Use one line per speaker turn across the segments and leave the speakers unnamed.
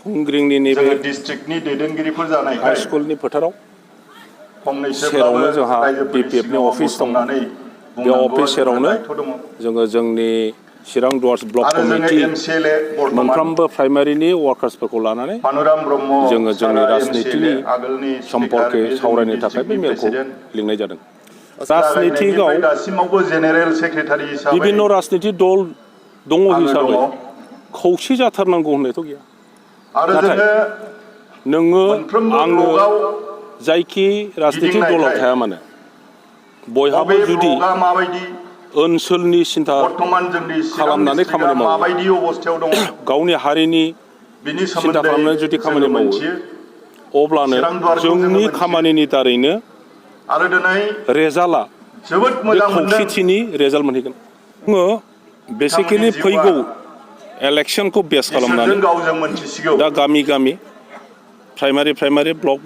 हुंग्रिंनि नैबे
डिस्ट्रिक्टनि दैदेनगिरिफोर जानायखाय
हाई स्कुलनि फोथाराव
फंनैसोब्लाबो
सेरावनो जोंहा
रायजोफोरनि
BPF नि
सिगाङाव
अफिस दं।
गसंनानै
बे अफिस सेरावनो जोङो जोंनि चिरां दुवार्स ब्लक कमिटि मोनफ्रोमबो प्राइमारिनि वार्कार्सफोरखौ लानानै जोङो जोंनि राजनितिनि सम्पर्के सावरायनो थाखाय बे मेलखौ लिंनाय जादों। राजनितिकआव बिभिन्न राजनिति दल दङ हिसाबै खौसे जाथारनांगौ होननायथ' गैया। नाथाय नोङो आङो जायखि राजनिति दलाव थाया मानो बयहाबो जुदि ओनसोलनि सिन्था खालामनानै खामानि मावो गावनि हारिनि सिन्था खालामनानै जुदि खामानि मावो अब्लानो जोंनि खामानिनि दारैनो रेजाल्टआ बे खौसेथिनि रेजाल्ट मोनहैगोन। जोङो बेसिकेलि फैगौ इलेक्शनखौ बेस खालामनानै दा गामि गामि प्राइमारि ब्लक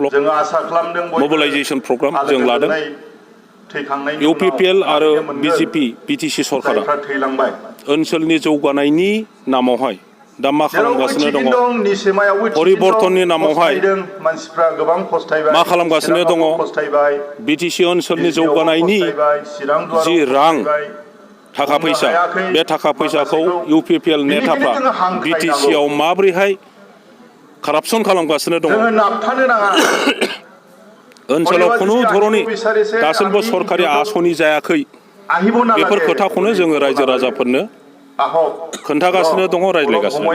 मोबिलाइजेसन प्रग्राम जों लादों। UPPL आरो BTC सरकारा ओनसोलनि जौगानायनि नामावहाय दा मा खालामगासिनो दङ परिबर्तननि नामावहाय मा खालामगासिनो दङ BTC ओनसोलनि जौगानायनि जि रां थाखा फैसा बे थाखा फैसाखौ UPPL नेताफ्रा BTC आव माबोरैहाय कारापसन खालामगासिनो दङ ओनसोलाव खुनु धरनि दासिमबो सरकारि आसनि जायाखै बेफोर खोथाखौनो जोङो रायजो राजाफोरनो खोन्थागासिनो दङ रायज्लायगासिनो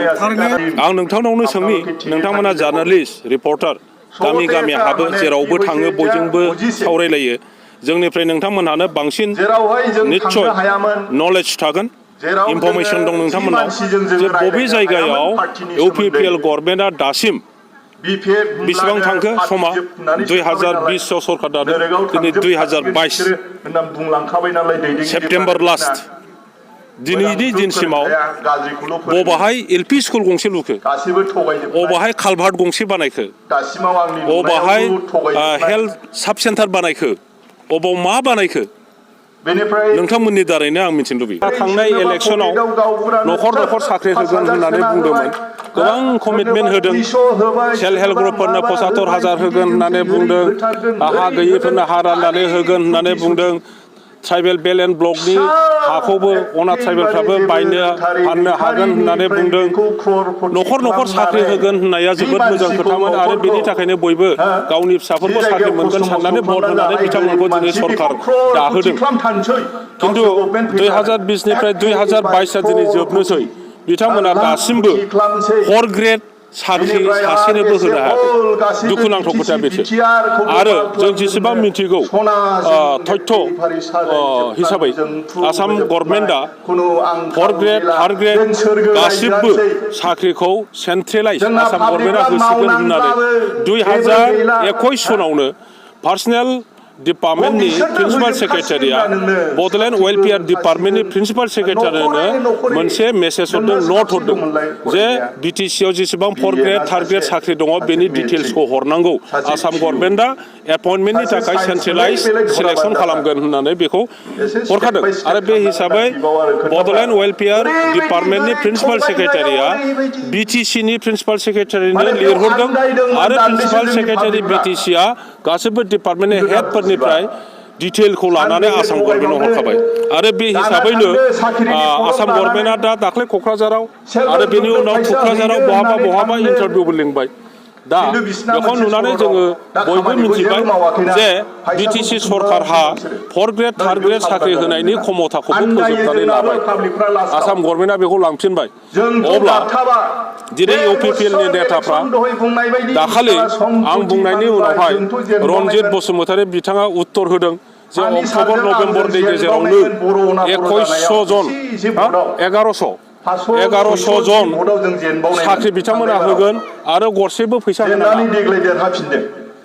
आं नोंथांनावनो सोंनि नोंथांमोना जार्नालिस्ट रिपर्टार गामि गामि हाबो जेरावबो थाङो बयजोंबो सावरायलायो जोंनिफ्राय नोंथांमोनहानो बांसिन निश्चय नलेज थागोन इनफरमेशन दं नोंथांमोनाव जे बबे जायगायाव UPPL गभर्नमेन्टआ दासिम बेसेबां थांखो समा 2020 सरकार दादों दिनै 2022 सेप्तेम्बर लास्ट दिनैनि दिनसिमाव बबाहाय LP स्कुल गंसे लुखो बबाहाय कालभार्ट गंसे बानायखो बबाहाय हेल्थ साब सेन्टार बानायखो अबाव मा बानायखो नोंथांमोननि दारैनो आं मिथिनो लुबैयो। थांनाय इलेक्शनाव न'खर साख्रि होगोन होननानै बुंदोंमोन गोबां कमिटमेन्ट होदों सेल्फ हेल्प ग्रुपफोरनो 75,000 होगोन होननानै बुंदों हा गैयैफोरनो हा राननानै होगोन होननानै बुंदों ट्राइबेल बेल एन्ड ब्लकनि हाखौबो अनाथ ट्राइबेलफ्राबो बायनो फाननो हागोन होननानै बुंदों न'खर साख्रि होगोन होननाया जोबोद मोजां खोथामोन आरो बेनि थाखायनो बयबो गावनि फिसाफोरखौ साख्रि मोनगोन साननानै भट होनानै बिथांमोनखौ दिनै सरकार दाहोदों खिन्थु 2020 निफ्राय 2022 दिनै जोबनोसै बिथांमोना दासिमबो 4 ग्रेड साख्रि सासेनोबो होनो हायाखै दुखुनांथाव खोथा बेसो आरो जों जेसेबां मिथिगौ तथ्य हिसाबै आसाम गभर्नमेन्टआ 4 ग्रेड 3 ग्रेड गासिबो साख्रिखौ सेन्ट्रेलाइज आसाम गभर्नमेन्टआ होसिगोन होननानै 2021 सनावनो पार्सनेल डिपार्टमेन्टनि प्रिन्सिपाल सेक्रेटारिया बड'लेण्ड वेलफेयार डिपार्टमेन्टनि प्रिन्सिपाल सेक्रेटारिनो मोनसे मेसेज हरदों नट हरदों जे BTC आव जेसेबां 4 ग्रेड 3 ग्रेड साख्रि दङ बेनि डिटेल्सखौ हरनांगौ आसाम गभर्नमेन्टआ एपइन्टमेन्टनि थाखाय सेन्ट्रेलाइज सिलेक्सन खालामगोन होननानै बेखौ हरखादों आरो बे हिसाबै बड'लेण्ड वेलफेयार डिपार्टमेन्टनि प्रिन्सिपाल सेक्रेटारिया BTCनि प्रिन्सिपाल सेक्रेटारिनो लिरहरदों आरो प्रिन्सिपाल सेक्रेटारि BTCआ गासैबो डिपार्टमेन्टनि हेडफोरनिफ्राय डिटेलखौ लानानै आसाम गभर्नमेन्टआव हरखाबाय आरो बे हिसाबैनो आसाम गभर्नमेन्टआ दा दाख्लै क'क्राझाराव आरो बेनि उनाव क'क्राझाराव बहाबा इन्टारभिउबो लिंबाय दा बेखौ नुनानै जोङो बयबो मिथिबाय जे BTC सरकारहा 4 ग्रेड 3 ग्रेड साख्रि होनायनि क्षमताखौबो फोजोबनानै लाबाय आसाम गभर्नमेन्टआ बेखौ लांफिनबाय अब्ला दिनै UPPLनि नेताफ्रा दाखालि आं बुंनायनि उनावहाय रनजित बसुमतारी बिथाङा उत्तर होदों जे अक्ट'बर नभेम्बरनि गेजेरावनो 2100 जन 1100 जन साख्रि बिथांमोना होगोन आरो गरसेबो फैसा होनाङा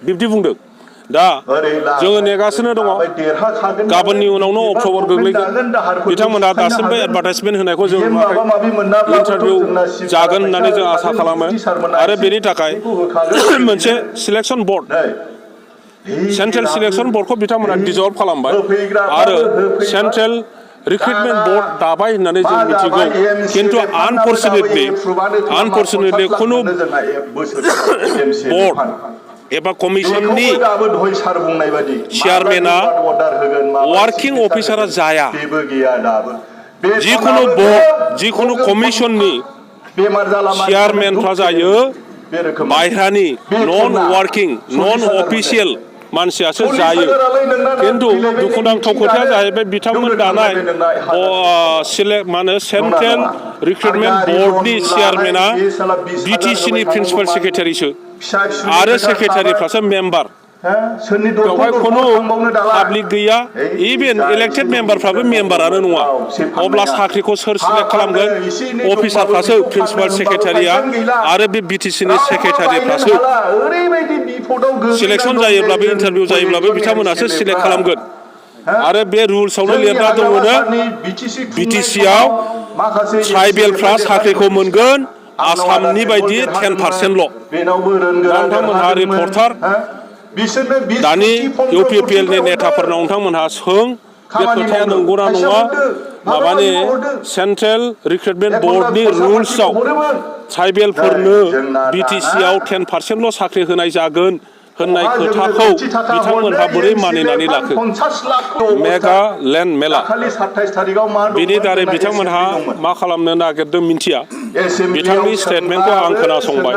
बिब्दि बुंदों दा जोङो नेगासिनो दङ गाबोननि उनावनो अक्ट'बर गोग्लैगोन बिथांमोना दासिमबो एडभार्टाइजमेन्ट होनायखौ जों नुवाखै इन्टारभिउ जागोन होननानै जों आसा खालामो आरो बेनि थाखाय मोनसे सिलेक्सन बर्ड सेन्ट्रेल सिलेक्सन बर्डखौ बिथांमोना डिजल्भ खालामबाय आरो सेन्ट्रेल रिक्रुटमेन्ट बर्ड दाबाय होननानै जों मिथिगौ खिन्थु आनफर्चुनेटलि खुनु बर्ड एबा कमिसननि चेयारमेना वार्किं अफिसारा जाया जिखुनु बर्ड जिखुनु कमिसननि चेयारमेनफ्रा जायो बायह्रानि नन वार्किं नन अफिसियेल मानसियासो जायो खिन्थु दुखुनांथाव खोथाया जाहैबाय बिथांमोन दानाय सेन्ट्रेल रिक्रुटमेन्ट बर्डनि चेयारमेना BTCनि प्रिन्सिपाल सेक्रेटारिसो आरो सेक्रेटारिफ्रासो मेम्बार बेवहाय खुनु पाब्लिक गैया इभेन इलेक्टेड मेम्बारफ्राबो मेम्बारानो नङा अब्ला साख्रिखौ सोर सिलेक्ट खालामगोन अफिसारफ्रासो प्रिन्सिपाल सेक्रेटारिया आरो बे BTCनि सेक्रेटारिफ्रासो सिलेक्सन जायोब्लाबो इन्टारभिउ जायोब्लाबो बिथांमोनासो सिलेक्ट खालामगोन आरो बे रुल्सआवनो लिरना दङनो BTCआव ट्राइबेलफ्रा साख्रिखौ मोनगोन आसामनि बायदि 10%ल' नोंथांमोनहा रिपर्टार दानि UPPLनि नेताफोरनाव नोंथांमोनहा सों बे खोथाया नंगौना नङा माबानि सेन्ट्रेल रिक्रुटमेन्ट बर्डनि रुल्सआव ट्राइबेलफोरनो BTCआव 10%ल' साख्रि होनाय जागोन होननाय खोथाखौ बिथांमोनहा बोरै मानिनानै लाखो मेगा लेन्ड मेला बेनि दारै बिथांमोनहा मा खालामनो नागिरदों मिन्थिया बिथांनि स्टेटमेन्टखौ आं खोनासंबाय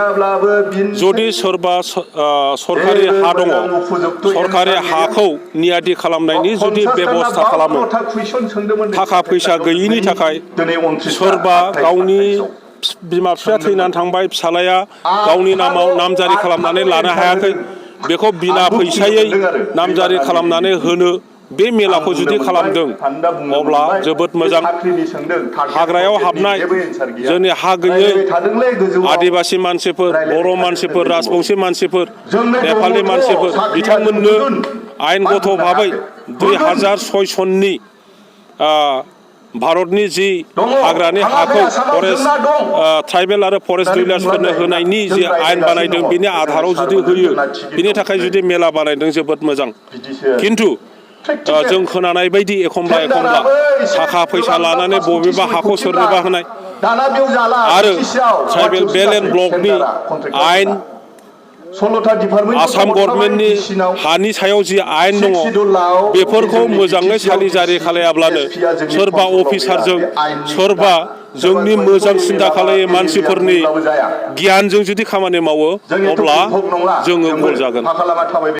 जुदि सोरबा सरकारि हा दङ सरकारि हाखौ नियादि खालामनायनि जुदि बेबस्था खालामो थाखा फैसा गैयिनि थाखाय सोरबा गावनि बिमा बिफाया थैनानै थांबाय फिसालाया गावनि नामाव नामजारि खालामनानै लानो हायाखै बेखौ बिना फैसायै नामजारि खालामनानै होनो बे मेलाखौ जुदि खालामदों अब्ला जोबोद मोजां हाग्रायाव हाबनाय जोंनि हा गैयै आदिबासि मानसिफोर बर' मानसिफोर राजबंसि मानसिफोर नेपालि मानसिफोर बिथांमोननो आयेनगत भाबै 2006 सननि भारतनि जि हाग्रानि हाखौ फरेस्ट ट्राइबेल आरो फरेस्ट डिलार्सफोरनो होनायनि जि आयेन बानायदों बिनि आधाराव जुदि होयो बिनि थाखाय जुदि मेला बानायदों जोबोद मोजां खिन्थु जों खोनानाय बायदि एखमब्ला थाखा फैसा लानानै बबेबा हाखौ सोरनोबा होनाय आरो ट्राइबेल बेल एन्ड ब्लकनि आयेन आसाम गभर्नमेन्टनि हानि सायाव जि आयेन दङ बेफोरखौ मोजाङै सालिजारि खालायाब्लानो सोरबा अफिसारजों सोरबा जोंनि मोजां सिन्था खालायै मानसिफोरनि गियानजों जुदि खामानि मावो अब्ला जोङो गल जागोन